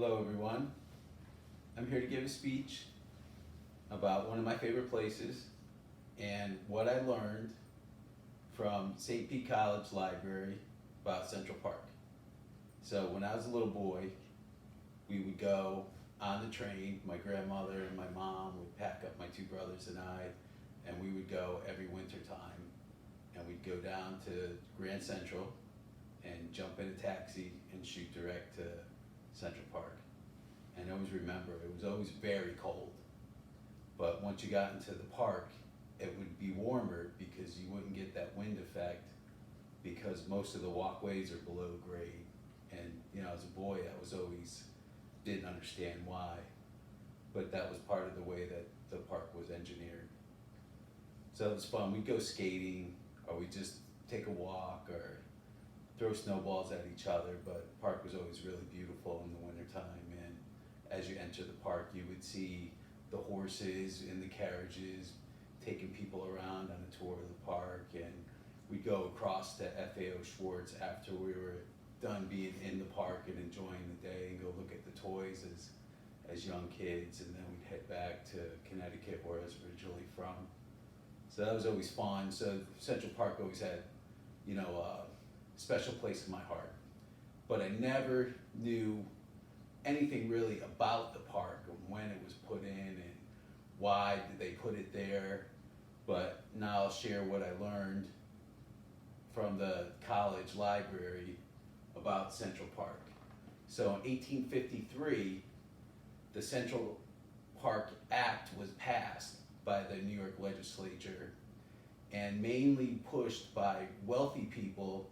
Hello everyone. I'm here to give a speech about one of my favorite places and what I learned from St. Pete College Library about Central Park. So when I was a little boy, we would go on the train, my grandmother and my mom would pack up my two brothers and we would go every winter time, and we'd go down to Grand Central and jump in a taxi and shoot direct to Central Park. And I always remember, it was always very cold. But once you got into the park, it would be warmer because you wouldn't get that wind effect because most of the walkways are below grade. And as a boy, I was always, didn't understand why. But that was part of the way that the park was engineered. So it was fun. We'd go skating, or we'd just take a walk, or throw snowballs at each other, but the park was always really beautiful in the wintertime. And as you enter the park, you would see the horses in the carriages taking people around on a tour of the park. And we'd go across to FAO Schwartz after we were done being in the park and enjoying the day, and go look at the toys as young kids. And then we'd head back to Connecticut, where I was originally from. So that was always fun. So Central Park always had, a special place in my heart. But I never knew anything really about the park and when it was put in and why did they put it there. But now I'll share what I learned from the college library about Central Park. So in 1853, the Central Park Act was passed by the New York legislature, and mainly pushed by wealthy people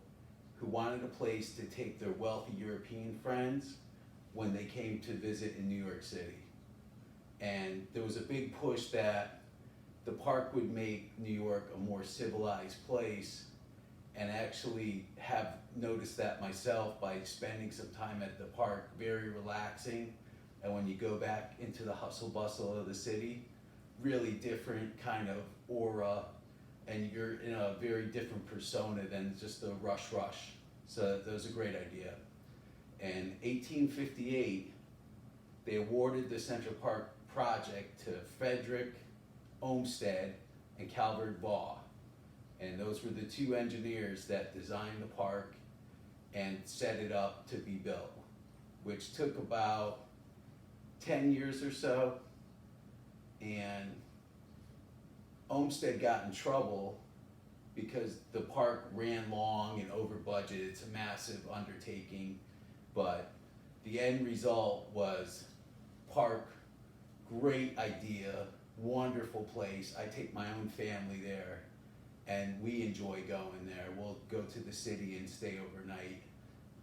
who wanted a place to take their wealthy European friends when they came to visit in New York City. And there was a big push that the park would make New York a more civilized place, and actually have noticed that myself by spending some time at the park. Very relaxing, and when you go back into the hustle bustle of the city, really different kind of aura, and you're in a very different persona than just the rush. So that was a great idea. In 1858, they awarded the Central Park project to Frederick Olmsted and Calvert Vaux. And those were the two engineers that designed the park and set it up to be built, which took about 10 years or so. And Olmsted got in trouble because the park ran long and over budget. It's a massive undertaking, but the end result was park, great idea, wonderful place. I take my own family there, and we enjoy going there. We'll go to the city and stay overnight,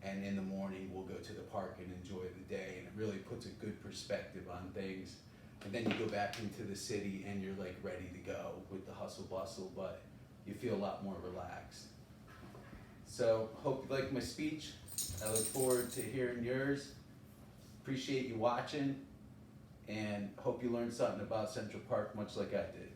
and in the morning we'll go to the park and enjoy the day, and it really puts a good perspective on things. And then you go back into the city and you're like ready to go with the hustle bustle, but you feel a lot more relaxed. So hope you like my speech. I look forward to hearing yours. Appreciate you watching, and hope you learned something about Central Park much like I did.